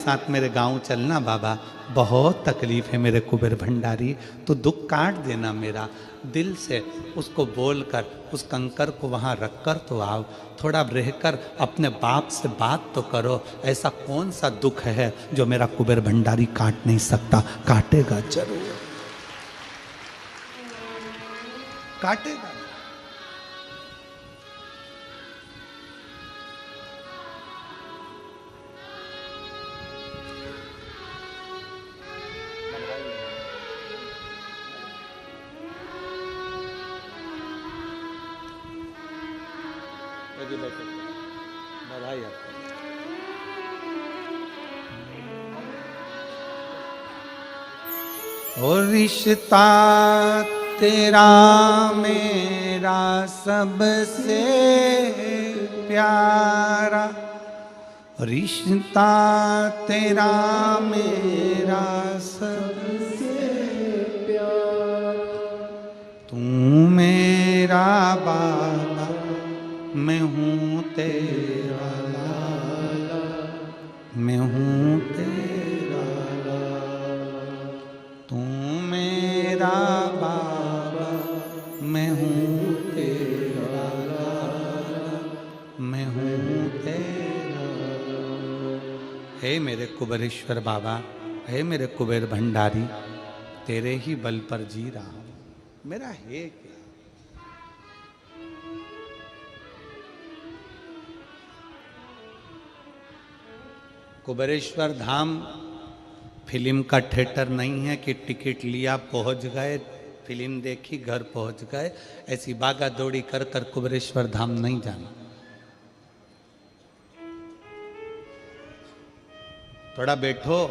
साथ मेरे गांव चलना बाबा, बहुत तकलीफ है मेरे कुबेर भंडारी, तो दुख काट देना मेरा। दिल से उसको बोलकर उस कंकर को वहाँ रखकर तो आओ, थोड़ा रहकर अपने बाप से बात तो करो। ऐसा कौन सा दुख है जो मेरा कुबेर भंडारी काट नहीं सकता? काटेगा जरूर, काटेगा। बधाई आपको। और रिश्ता तेरा मेरा सबसे प्यारा, रिश्ता तेरा मेरा सबसे प्यारा, तू मेरा बाबा मैं हूँ तेरा लाला, मैं हूँ तेरा लाला, तू मेरा बाबा मैं हूँ तेरा लाला, मैं हूँ तेरा लाला। हे मेरे कुबेरेश्वर बाबा, हे मेरे कुबेर भंडारी, तेरे ही बल पर जी रहा हूँ। मेरा है क्या? कुबेरेश्वर धाम फिल्म का थिएटर नहीं है कि टिकट लिया पहुंच गए, फिल्म देखी घर पहुंच गए। ऐसी भागा दौड़ी कर कर कुबेरेश्वर धाम नहीं जाना। थोड़ा बैठो।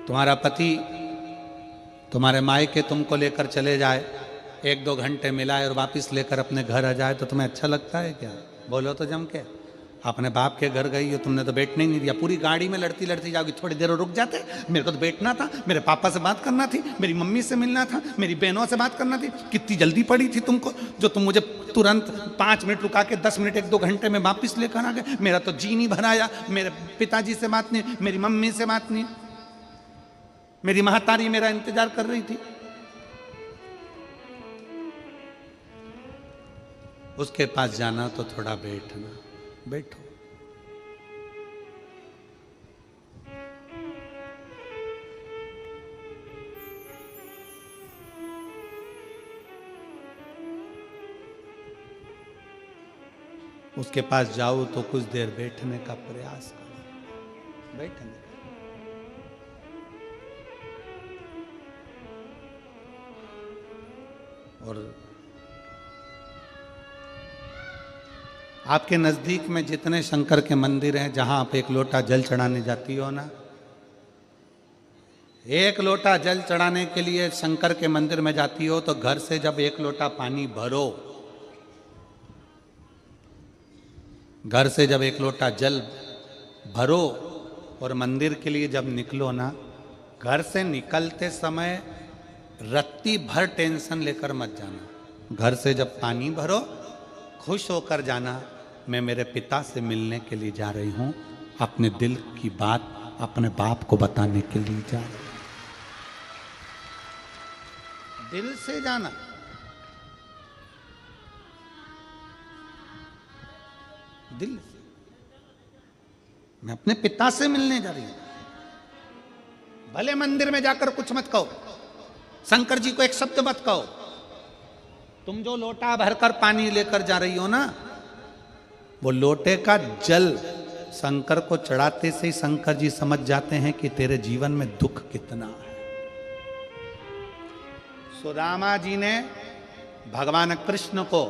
तुम्हारा पति तुम्हारे मायके तुमको लेकर चले जाए, 1-2 घंटे मिलाए और वापस लेकर अपने घर आ जाए तो तुम्हें अच्छा लगता है क्या? बोलो तो जम के। अपने बाप के घर गई हो, तुमने तो बैठने ही नहीं दिया। पूरी गाड़ी में लड़ती लड़ती जाओगी, थोड़ी देर रुक जाते। मेरे को तो बैठना था, मेरे पापा से बात करना थी, मेरी मम्मी से मिलना था, मेरी बहनों से बात करना थी। कितनी जल्दी पड़ी थी तुमको जो तुम मुझे तुरंत 5 मिनट रुका के 10 मिनट 1-2 घंटे में वापिस लेकर आ गए। मेरा तो जी नहीं भराया। मेरे पिताजी से बात नहीं, मेरी मम्मी से बात नहीं, मेरी महतारी मेरा इंतजार कर रही थी। उसके पास जाना तो थोड़ा बैठना। बैठो। उसके पास जाओ तो कुछ देर बैठने का प्रयास करो। बैठने का। और आपके नज़दीक में जितने शंकर के मंदिर हैं, जहां आप एक लोटा जल चढ़ाने जाती हो ना, एक लोटा जल चढ़ाने के लिए शंकर के मंदिर में जाती हो तो घर से जब एक लोटा पानी भरो, घर से जब एक लोटा जल भरो और मंदिर के लिए जब निकलो ना, घर से निकलते समय रत्ती भर टेंशन लेकर मत जाना। घर से जब पानी भरो, खुश होकर जाना, मैं मेरे पिता से मिलने के लिए जा रही हूं, अपने दिल की बात अपने बाप को बताने के लिए जा रही हूं। दिल से जाना। दिल से। मैं अपने पिता से मिलने जा रही हूं। भले मंदिर में जाकर कुछ मत कहो, शंकर जी को एक शब्द मत कहो। तुम जो लोटा भरकर पानी लेकर जा रही हो ना, वो लोटे का जल शंकर को चढ़ाते से ही शंकर जी समझ जाते हैं कि तेरे जीवन में दुख कितना है। सुदामा जी ने भगवान कृष्ण को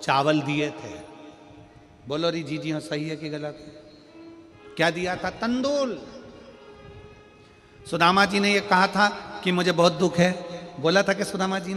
चावल दिए थे। बोलो री जी हाँ, सही है कि गलत है? क्या दिया था? तंदूल। सुदामा जी ने यह कहा था कि मुझे बहुत दुख है। बोला था कि सुदामा जी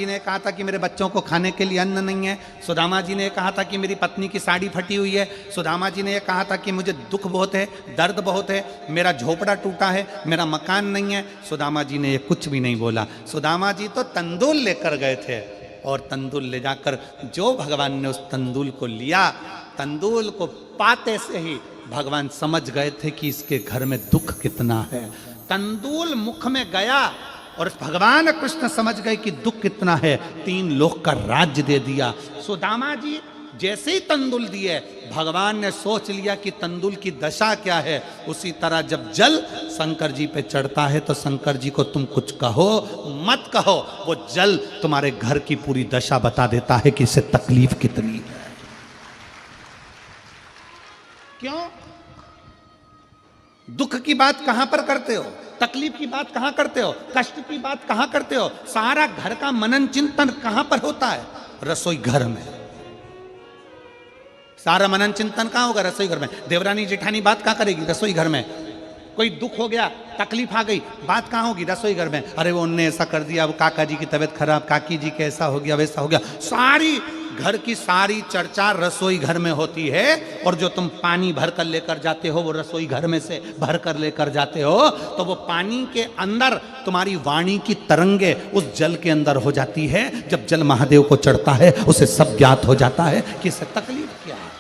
ने कहा था कि मेरे बच्चों को खाने के लिए अन्न नहीं है। सुदामा जी ने कहा था कि मेरी पत्नी की साड़ी फटी हुई है। सुदामा जी ने यह कहा था कि मुझे दुख बहुत है, दर्द बहुत है, मेरा झोपड़ा टूटा है, मेरा मकान नहीं है। सुदामा जी ने यह कुछ भी नहीं बोला। सुदामा जी तो तंदूल लेकर गए थे और तंदुल ले जाकर जो भगवान ने उस तंदुल को लिया, तंदुल को पाते से ही भगवान समझ गए थे कि इसके घर में दुख कितना है। तंदुल मुख में गया और भगवान कृष्ण समझ गए कि दुख कितना है, 3 लोक का राज्य दे दिया। सुदामा जी जैसे ही तंदुल दिए, भगवान ने सोच लिया कि तंदुल की दशा क्या है। उसी तरह जब जल शंकर जी पे चढ़ता है तो शंकर जी को तुम कुछ कहो मत कहो, वो जल तुम्हारे घर की पूरी दशा बता देता है कि इससे तकलीफ कितनी है। क्यों? दुख की बात कहां पर करते हो, तकलीफ की बात कहां करते हो, कष्ट की बात कहां करते हो? सारा घर का मनन चिंतन कहां पर होता है? रसोई घर में। सारा मनन चिंतन कहां होगा? रसोई घर में। देवरानी जेठानी बात कहां करेगी? रसोई घर में। कोई दुख हो गया, तकलीफ आ गई, बात कहां होगी? रसोई घर में। अरे वो उनने ऐसा कर दिया, वो काका जी की तबीयत खराब, काकी जी के ऐसा हो गया, वैसा हो गया। सारी घर की सारी चर्चा रसोई घर में होती है। और जो तुम पानी भर कर लेकर जाते हो, वो रसोई घर में से भर कर लेकर जाते हो, तो वो पानी के अंदर तुम्हारी वाणी की तरंगे उस जल के अंदर हो जाती है। जब जल महादेव को चढ़ता है, उसे सब ज्ञात हो जाता है कि इससे तकलीफ क्या है।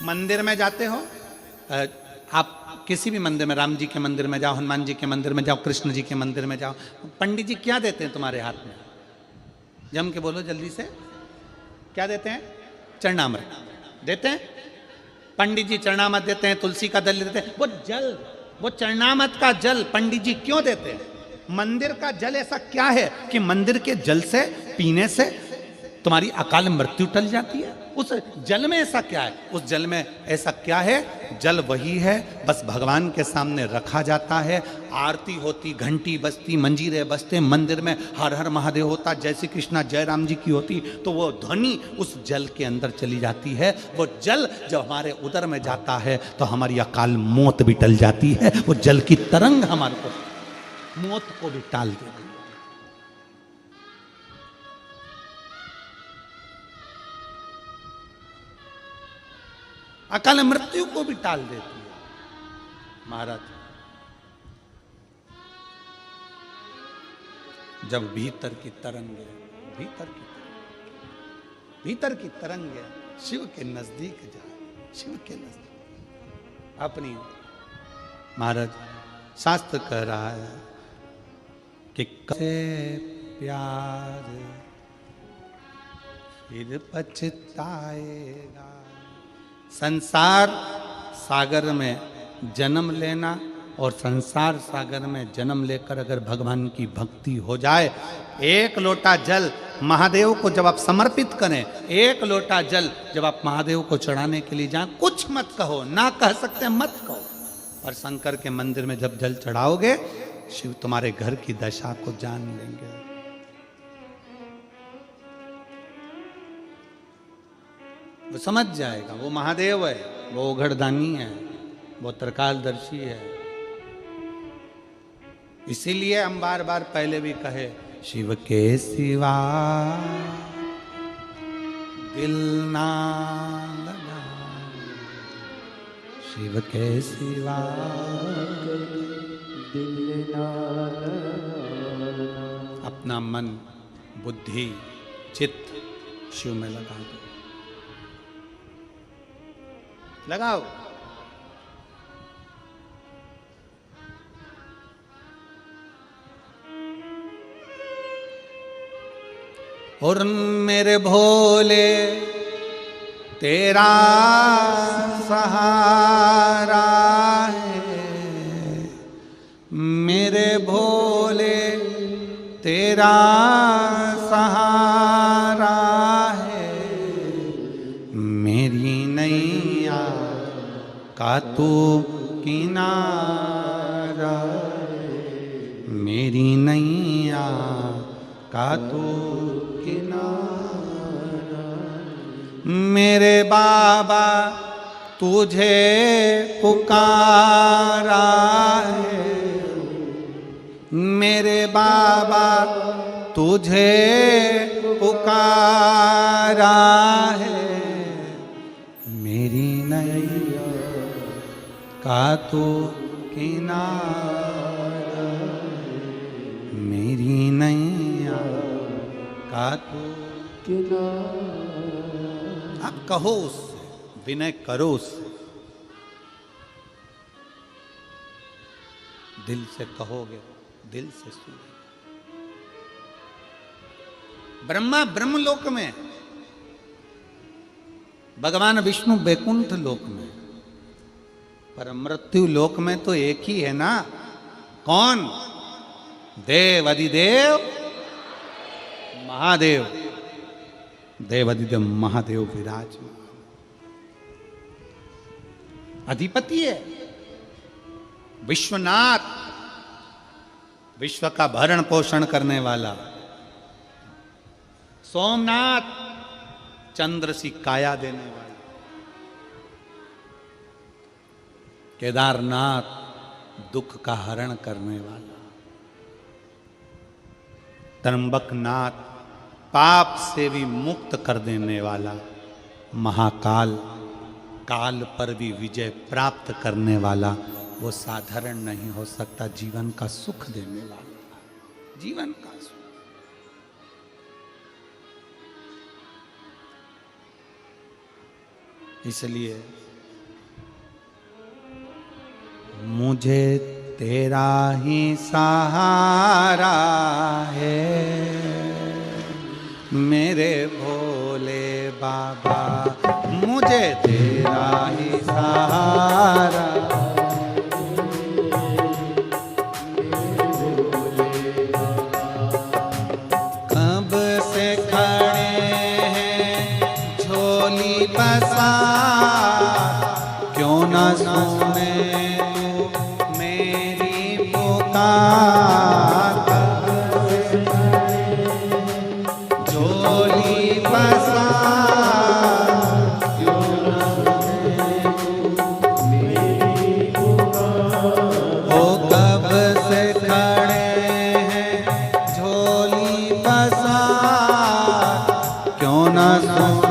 मंदिर में जाते हो, आप किसी भी मंदिर में, राम जी के मंदिर में जाओ, हनुमान जी के मंदिर में जाओ, कृष्ण जी के मंदिर में जाओ, पंडित जी क्या देते हैं तुम्हारे हाथ में? जम के बोलो जल्दी से, क्या देते हैं? चरणामृत देते हैं। पंडित जी चरणामृत देते हैं, तुलसी का दल देते हैं। वो जल, वो चरणामृत का जल पंडित जी क्यों देते हैं? मंदिर का जल ऐसा क्या है कि मंदिर के जल से पीने से तुम्हारी अकाल मृत्यु टल जाती है? उस जल में ऐसा क्या है? उस जल में ऐसा क्या है? जल वही है, बस भगवान के सामने रखा जाता है, आरती होती, घंटी बजती, मंजीरे बजते, मंदिर में हर हर महादेव होता, जय श्री कृष्णा जय राम जी की होती, तो वो ध्वनि उस जल के अंदर चली जाती है। वो जल जब हमारे उदर में जाता है तो हमारी अकाल मौत भी टल जाती है। वो जल की तरंग हमारे को मौत को भी टाल देती है। अकाल मृत्यु को भी टाल देती है। महाराज जब भीतर की तरंगे, भीतर की तरंगे शिव के नजदीक जाए, शिव के नजदीक अपनी, महाराज शास्त्र कह रहा है कि कैसे प्यार फिर पछताएगा। संसार सागर में जन्म लेना और संसार सागर में जन्म लेकर अगर भगवान की भक्ति हो जाए, एक लोटा जल महादेव को जब आप समर्पित करें, एक लोटा जल जब आप महादेव को चढ़ाने के लिए जाएं, कुछ मत कहो, ना कह सकते मत कहो। और शंकर के मंदिर में जब जल चढ़ाओगे, शिव तुम्हारे घर की दशा को जान लेंगे। वो समझ जाएगा, वो महादेव है, वो उघड़दानी है, वो त्रिकालदर्शी है। इसीलिए हम बार बार पहले भी कहे, शिव के सिवा दिल ना लगा, शिव के सिवा दिल ना लगा। अपना मन, बुद्धि, चित्त शिव में लगा दो, लगाओ। और मेरे भोले तेरा सहारा है, मेरे भोले तेरा सहारा है, मेरी नैया का तू किनारा, मेरी नैया का तू किनारा। मेरे बाबा तुझे पुकारा है, मेरे बाबा तुझे पुकारा है, मेरी नैया का तू किनारा, मेरी नैया खातू। आप कहो उससे, विनय करो उससे, दिल से कहोगे, दिल से सुनोगे। ब्रह्मा ब्रह्मलोक में, भगवान विष्णु बैकुंठ लोक में, पर मृत्यु लोक में तो एक ही है ना। कौन? देव अधिदेव महादेव। देव अधिदेव महादेव विराजमान, अधिपति है, विश्वनाथ, विश्व का भरण पोषण करने वाला। सोमनाथ, चंद्र सी काया देने वाला। केदारनाथ, दुख का हरण करने वाला। त्र्यंबकनाथ, पाप से भी मुक्त कर देने वाला। महाकाल, काल पर भी विजय प्राप्त करने वाला। वो साधारण नहीं हो सकता, जीवन का सुख देने वाला, जीवन का सुख। इसलिए मुझे तेरा ही सहारा है, मेरे भोले बाबा, मुझे तेरा ही सहारा। कब से खड़े हैं झोली पसार, क्यों न सुने तू मेरी पुकार। झोली पसार, क्यों न सुने तू मेरी पुकार। ओ कब से खड़े हैं झोली पसार, क्यों न सुने